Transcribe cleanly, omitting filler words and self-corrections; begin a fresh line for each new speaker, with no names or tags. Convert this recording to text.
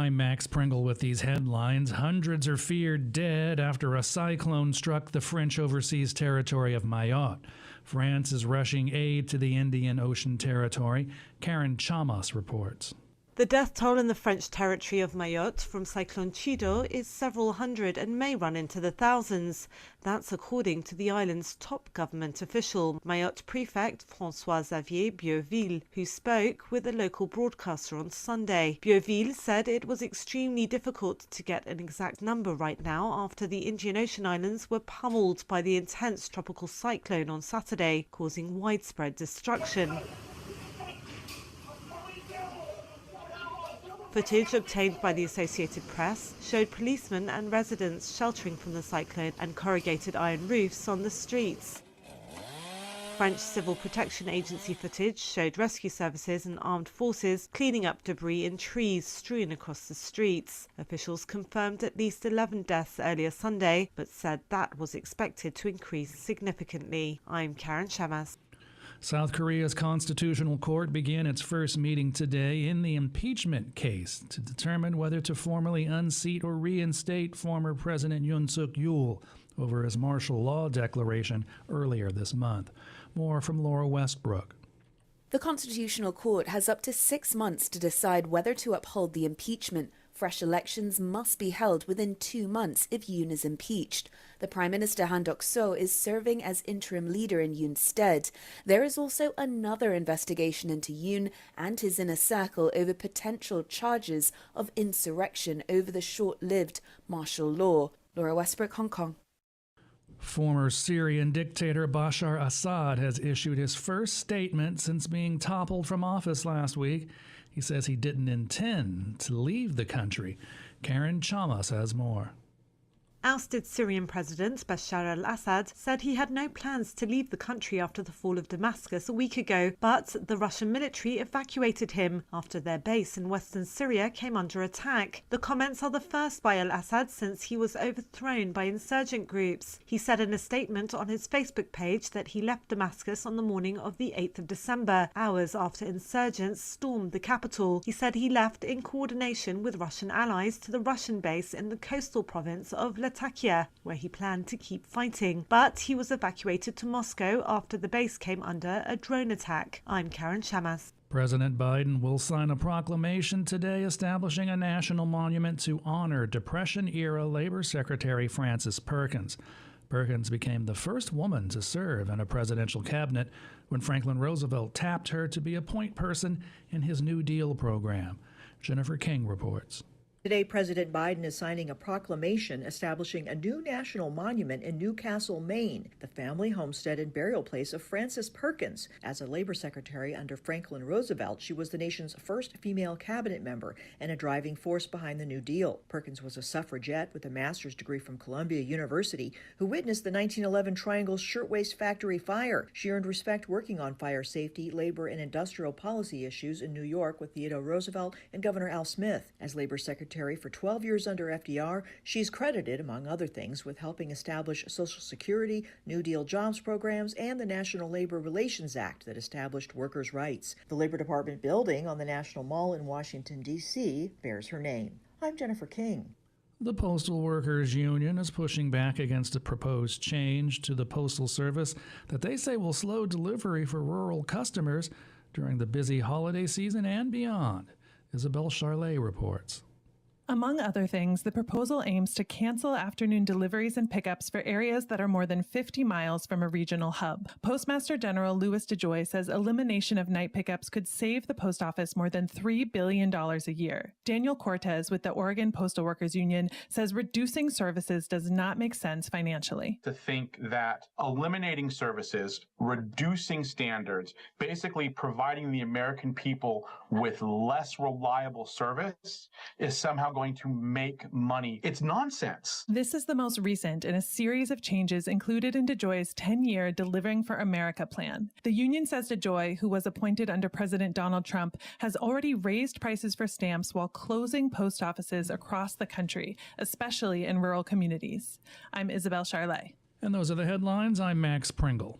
I'm Max Pringle with these headlines. Hundreds are feared dead after a cyclone struck the French overseas territory of Mayotte. France is rushing aid to the Indian Ocean territory. Karen Chamas reports.
The death toll in the French territory of Mayotte from Cyclone Chido is several hundred and may run into the thousands. That's according to the island's top government official, Mayotte Prefect François-Xavier Bieuville, who spoke with a local broadcaster on Sunday. Bieuville said it was extremely difficult to get an exact number right now after the Indian Ocean islands were pummeled by the intense tropical cyclone on Saturday, causing widespread destruction. Footage obtained by the Associated Press showed policemen and residents sheltering from the cyclone and corrugated iron roofs on the streets. French Civil Protection Agency footage showed rescue services and armed forces cleaning up debris and trees strewn across the streets. Officials confirmed at least 11 deaths earlier Sunday, but said that was expected to increase significantly. I'm Karen Chamas.
South Korea's Constitutional Court began its first meeting today in the impeachment case to determine whether to formally unseat or reinstate former President Yoon Suk-yeol over his martial law declaration earlier this month. More from Laura Westbrook.
The Constitutional Court has up to 6 months to decide whether to uphold the impeachment. Fresh elections must be held within 2 months if Yoon is impeached. The Prime Minister Han Duck-seo is serving as interim leader in Yoon's stead. There is also another investigation into Yoon and his inner circle over potential charges of insurrection over the short-lived martial law. Laura Westbrook, Hong Kong.
Former Syrian dictator Bashar Assad has issued his first statement since being toppled from office last week. He says he didn't intend to leave the country. Karen Chamas has more.
Ousted Syrian President Bashar al-Assad said he had no plans to leave the country after the fall of Damascus a week ago, but the Russian military evacuated him after their base in western Syria came under attack. The comments are the first by al-Assad since he was overthrown by insurgent groups. He said in a statement on his Facebook page that he left Damascus on the morning of the 8th of December, hours after insurgents stormed the capital. He said he left in coordination with Russian allies to the Russian base in the coastal province of Latakia, where he planned to keep fighting. But he was evacuated to Moscow after the base came under a drone attack. I'm Karen Chamas.
President Biden will sign a proclamation today establishing a national monument to honor Depression-era Labor Secretary Frances Perkins. Perkins became the first woman to serve in a presidential cabinet when Franklin Roosevelt tapped her to be a point person in his New Deal program. Jennifer King reports.
Today, President Biden is signing a proclamation establishing a new national monument in Newcastle, Maine, the family homestead and burial place of Frances Perkins. As a labor secretary under Franklin Roosevelt, she was the nation's first female cabinet member and a driving force behind the New Deal. Perkins was a suffragette with a master's degree from Columbia University who witnessed the 1911 Triangle Shirtwaist Factory fire. She earned respect working on fire safety, labor, and industrial policy issues in New York with Theodore Roosevelt and Governor Al Smith. As labor secretary for 12 years under FDR, she's credited, among other things, with helping establish Social Security, New Deal jobs programs, and the National Labor Relations Act that established workers' rights. The Labor Department building on the National Mall in Washington, D.C. bears her name. I'm Jennifer King.
The Postal Workers Union is pushing back against a proposed change to the Postal Service that they say will slow delivery for rural customers during the busy holiday season and beyond. Isabel Charlet reports.
Among other things, the proposal aims to cancel afternoon deliveries and pickups for areas that are more than 50 miles from a regional hub. Postmaster General Louis DeJoy says elimination of night pickups could save the post office more than $3 billion a year. Daniel Cortez with the Oregon Postal Workers Union says reducing services does not make sense financially.
To think that eliminating services, reducing standards, basically providing the American people with less reliable service is somehow going to make money. It's nonsense.
This is the most recent in a series of changes included in DeJoy's 10-year Delivering for America plan. The union says DeJoy, who was appointed under President Donald Trump, has already raised prices for stamps while closing post offices across the country, especially in rural communities. I'm Isabel Charlet.
And those are the headlines. I'm Max Pringle.